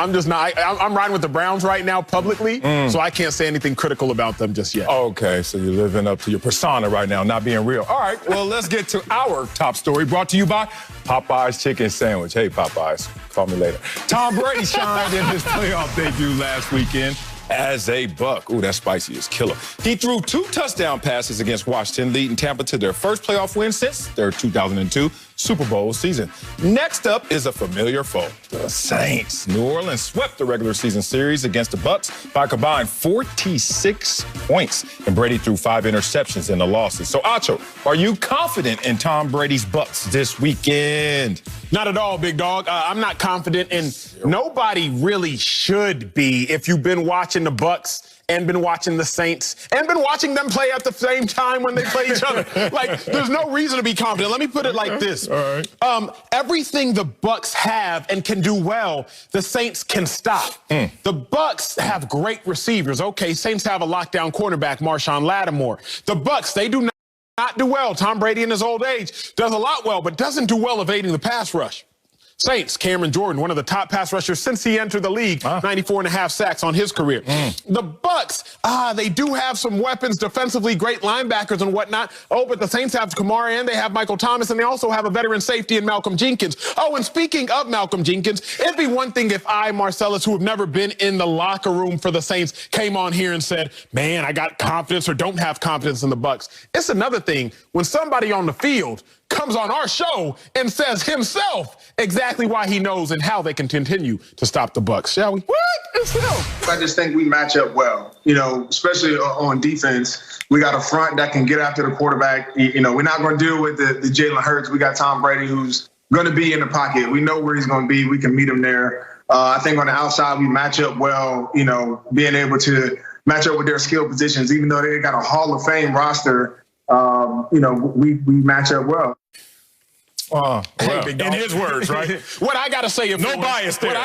I'm just not. I'm riding with the Browns right now publicly, so I can't say anything critical about them just yet. Okay, so you're living up to your persona right now, not being real. All right, well, let's get to our top story, brought to you by Popeye's Chicken Sandwich. Hey, Popeyes, call me later. Tom Brady shined in his playoff debut last weekend as a Buck. Ooh, that spicy is killer. He threw 2 touchdown passes against Washington, leading Tampa to their first playoff win since their 2002 Super Bowl season. Next up is a familiar foe, the Saints. New Orleans swept the regular season series against the Bucs by a combined 46 points, and Brady threw 5 interceptions in the losses. So, Acho, are you confident in Tom Brady's Bucs this weekend? Not at all, big dog. I'm not confident, and nobody really should be if you've been watching the Bucs and been watching the Saints and been watching them play at the same time when they play each other. Like, there's no reason to be confident. Let me put it like this. All right. Everything the Bucs have and can do well, the Saints can stop. The Bucs have great receivers. Okay, Saints have a lockdown cornerback, Marshawn Lattimore. The Bucs, they do not do well. Tom Brady in his old age does a lot well, but doesn't do well evading the pass rush. Saints, Cameron Jordan, one of the top pass rushers since he entered the league, 94.5 sacks on his career. The Bucs, they do have some weapons defensively, great linebackers and whatnot. Oh, but the Saints have Kamara and they have Michael Thomas, and they also have a veteran safety in Malcolm Jenkins. Oh, and speaking of Malcolm Jenkins, it'd be one thing if I, Marcellus, who have never been in the locker room for the Saints, came on here and said, man, I got confidence or don't have confidence in the Bucs. It's another thing when somebody on the field comes on our show and says himself exactly why he knows and how they can continue to stop the Bucs. Shall we? What? It's him. I just think we match up well, especially on defense. We got a front that can get after the quarterback. We're not going to deal with the Jalen Hurts. We got Tom Brady, who's going to be in the pocket. We know where he's going to be. We can meet him there. I think on the outside, we match up well, being able to match up with their skill positions, even though they got a Hall of Fame roster. We match up well. In his words, right? What I got to say, if no bias there.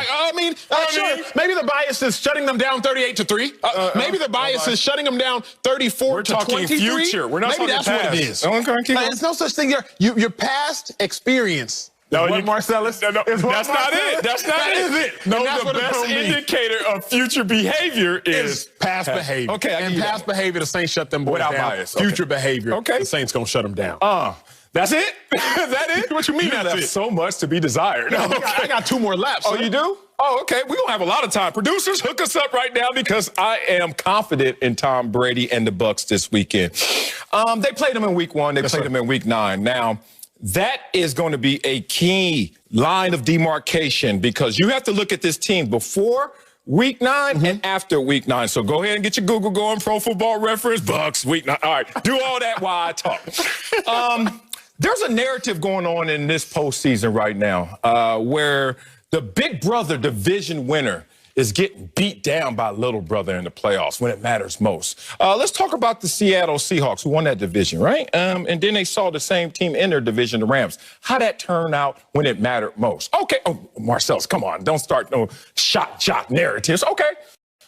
Sure, maybe the bias is shutting them down 38-3. Maybe the bias is shutting them down 34-23. We're talking future. We're not maybe talking that's past. what it is. There's no such thing here. Your past experience. Marcellus? That's not it. That's not it. No, the best indicator of future behavior is past behavior. Okay, and past behavior, the Saints shut them boys without down. bias. Future behavior, the Saints gonna shut them down. That's it? Is that it? What you mean that's it? So much to be desired. No, I got 2 more laps. Oh, you do? Oh, okay. We're going to have a lot of time. Producers, hook us up right now because I am confident in Tom Brady and the Bucs this weekend. They played them in week 1. They played them in week 9. Now, that is going to be a key line of demarcation because you have to look at this team before Week 9 and after Week 9. So go ahead and get your Google going, Pro Football Reference, Bucs, Week 9. All right, do all that while I talk. There's a narrative going on in this postseason right now where the big brother division winner is getting beat down by little brother in the playoffs when it matters most. Let's talk about the Seattle Seahawks, who won that division, right? And then they saw the same team in their division, the Rams. How'd that turn out when it mattered most? Okay, Marcellus, come on. Don't start no shot narratives. Okay.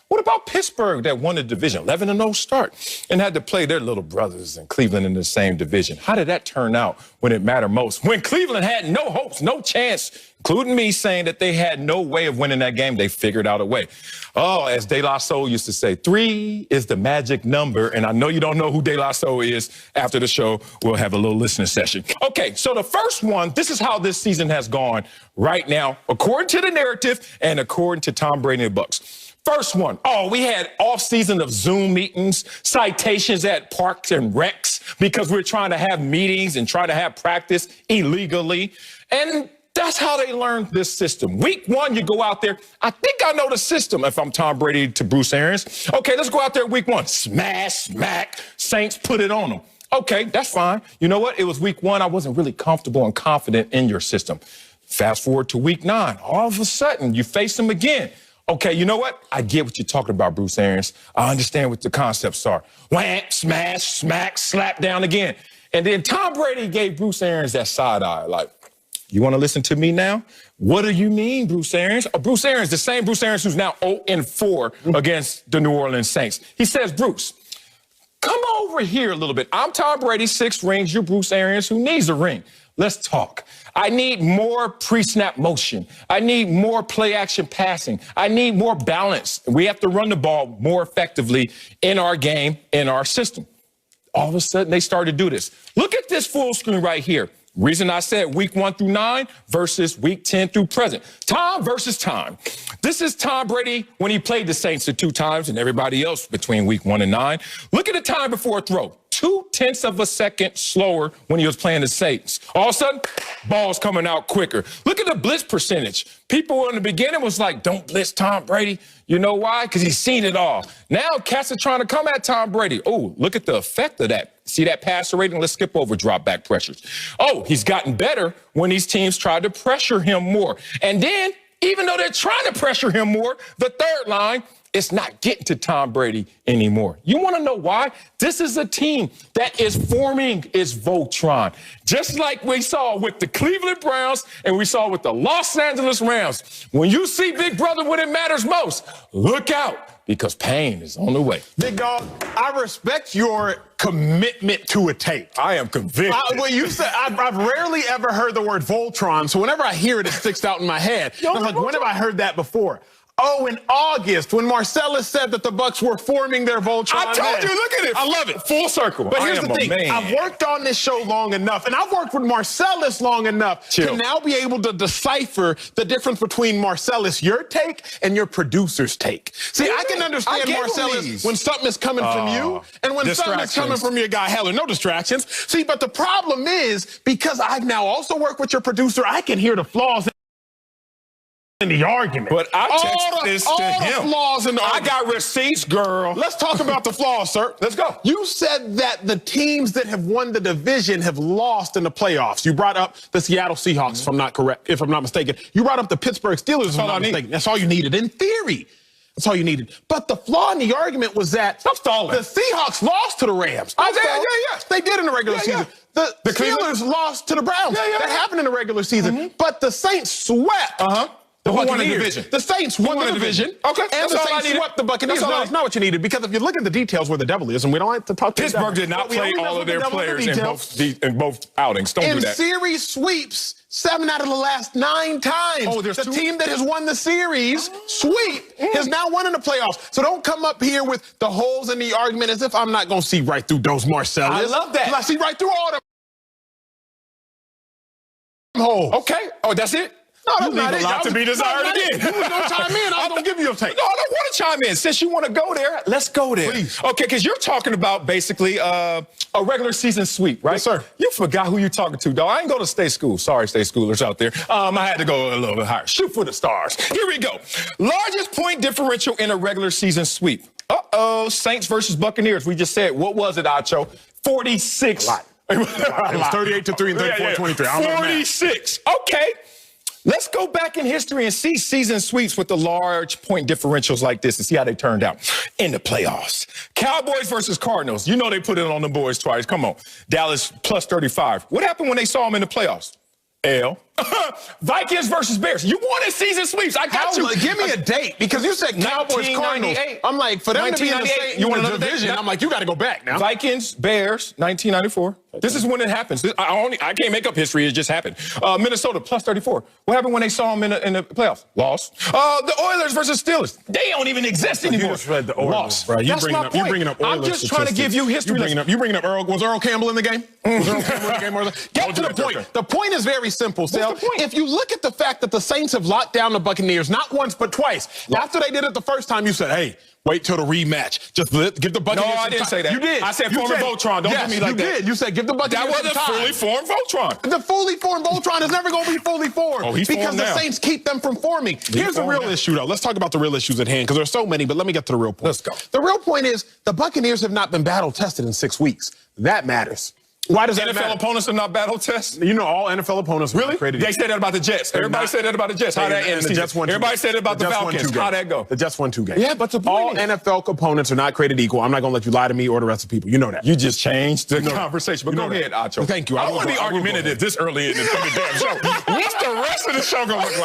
What about Pittsburgh that won the division, 11-0 start, and had to play their little brothers in Cleveland in the same division? How did that turn out when it mattered most? When Cleveland had no hopes, no chance, including me saying that they had no way of winning that game, they figured out a way. Oh, as De La Soul used to say, 3 is the magic number, and I know you don't know who De La Soul is. After the show, we'll have a little listening session. Okay, so the first one, this is how this season has gone right now, according to the narrative and according to Tom Brady and the Bucs. First one, we had off-season of Zoom meetings, citations at parks and recs because we're trying to have meetings and try to have practice illegally. And that's how they learned this system. Week 1, you go out there. I think I know the system if I'm Tom Brady to Bruce Arians. Okay, let's go out there week 1. Smash, smack, Saints put it on them. Okay, that's fine. You know what? It was week 1. I wasn't really comfortable and confident in your system. Fast forward to week 9. All of a sudden, you face them again. Okay, you know what? I get what you're talking about, Bruce Arians. I understand what the concepts are. Wham, smash, smack, slap down again. And then Tom Brady gave Bruce Arians that side eye, like, you want to listen to me now? What do you mean, Bruce Arians? Bruce Arians, the same Bruce Arians who's now 0-4 against the New Orleans Saints. He says, Bruce, come over here a little bit. I'm Tom Brady, 6 rings. You're Bruce Arians, who needs a ring. let's talk. I need more pre-snap motion. I need more play-action passing. I need more balance. We have to run the ball more effectively in our game, in our system. All of a sudden, they started to do this. Look at this full screen right here. Reason I said week 1 through 9 versus week 10 through present. Time versus time. This is Tom Brady when he played the Saints the 2 times and everybody else between week 1 and 9. Look at the time before a throw. 0.2 of a second slower when he was playing the Saints. All of a sudden, ball's coming out quicker. Look at the blitz percentage. People in the beginning was like, don't blitz Tom Brady. You know why? Because he's seen it all. Now, cats are trying to come at Tom Brady. Oh, look at the effect of that. See that passer rating? Let's skip over drop back pressures. Oh, he's gotten better when these teams tried to pressure him more. And then, even though they're trying to pressure him more, the third line, it's not getting to Tom Brady anymore. You want to know why? This is a team that is forming its Voltron. Just like we saw with the Cleveland Browns and we saw with the Los Angeles Rams. When you see Big Brother when it matters most, look out, because pain is on the way. Big dog, I respect your commitment to a tape. I am convinced. Well, you said I've rarely ever heard the word Voltron, so whenever I hear it, it sticks out in my head. I was like, when have I heard that before? Oh, in August, when Marcellus said that the Bucs were forming their Voltron. I told you, look at it. I love it. Full circle. But here's the thing. I've worked on this show long enough, and I've worked with Marcellus long enough to now be able to decipher the difference between Marcellus, your take, and your producer's take. See, I can understand Marcellus when something is coming from you and when something is coming from your guy Heller. No distractions. See, but the problem is, because I've now also worked with your producer, I can hear the flaws in the argument. But I texted this to him. The flaws in the argument. I got receipts, girl. Let's talk about the flaws, sir. Let's go. You said that the teams that have won the division have lost in the playoffs. You brought up the Seattle Seahawks, if I'm not mistaken. You brought up the Pittsburgh Steelers, if I'm not mistaken. That's all you needed. In theory, that's all you needed. But the flaw in the argument was that the Seahawks lost to the Rams. They did in the regular season. The Steelers lost to the Browns. That happened in the regular season. But the Saints swept. Who won the division? The Saints won the division. Okay. And the Saints swept the Buccaneers. No, that's not what you needed, because if you look at the details where the devil is, and we don't like to talk to Pittsburgh did not play all of their players in both outings. Don't do that. In series sweeps, 7 out of the last 9 times. Oh, there's the team that has won the series sweep has now won in the playoffs. So don't come up here with the holes in the argument as if I'm not going to see right through those Marcellus. I love that. I see right through all them holes. Okay. Oh, that's it? No, that's not it. A lot to be desired again. You was going to chime in. I was going to give you a take. No, I don't want to chime in. Since you want to go there, let's go there. Please. Okay, because you're talking about basically a regular season sweep, right? Yes, sir. You forgot who you're talking to, dog. I ain't go to state school. Sorry, state schoolers out there. I had to go a little bit higher. Shoot for the stars. Here we go. Largest point differential in a regular season sweep. Uh-oh. Saints versus Buccaneers. We just said, what was it, Acho? 46. A lot. It was 38-3 and 34-23. 46. Okay. Let's go back in history and see season sweeps with the large point differentials like this and see how they turned out in the playoffs. Cowboys versus Cardinals. You know they put it on the boys twice. Come on. Dallas plus 35. What happened when they saw them in the playoffs? L. Vikings versus Bears. You wanted season sweeps. I got you. Give me a date, because you said Cowboys, Cardinals. I'm like, for them to be in the division, I'm like, you got to go back now. Vikings, Bears, 1994. This is when it happens. I can't make up history. It just happened. Minnesota plus 34. What happened when they saw them in the playoffs? Lost. The Oilers versus Steelers. They don't even exist anymore. You just read the Oilers. Lost. Bro. That's my point. You're bringing up Oilers. I'm just trying to give you history. You bringing up Earl. Was Earl Campbell in the game? Was Earl Campbell in the game? Get to the point. The point is very simple, Sal. If you look at the fact that the Saints have locked down the Buccaneers not once but twice. After they did it the first time, you said, hey, wait till the rematch. Just give the Buccaneers No, I didn't say that. You did. I said form a Voltron. Don't do me like that. You did. You said give the Buccaneers That wasn't fully formed Voltron. The fully formed Voltron is never going to be fully formed because the Saints keep them from forming. Here's the real issue, though. Let's talk about the real issues at hand, because there's so many, but let me get to the real point. Let's go. The real point is the Buccaneers have not been battle-tested in 6 weeks. That matters. Why does that matter? NFL opponents are not battle tests? You know, all NFL opponents really? Created. They said that about the Jets. Everybody said that about the Jets. How that end? The Jets won 2 Everybody said it about the Falcons. How'd that go? The Jets won 2 games. Yeah, but the point all NFL opponents are not created equal. I'm not going to let you lie to me or the rest of people. You know that. You just changed the conversation. But go ahead, Acho. Thank you. I don't want to be argumentative this early in the damn show. What's the rest of the show going to look like?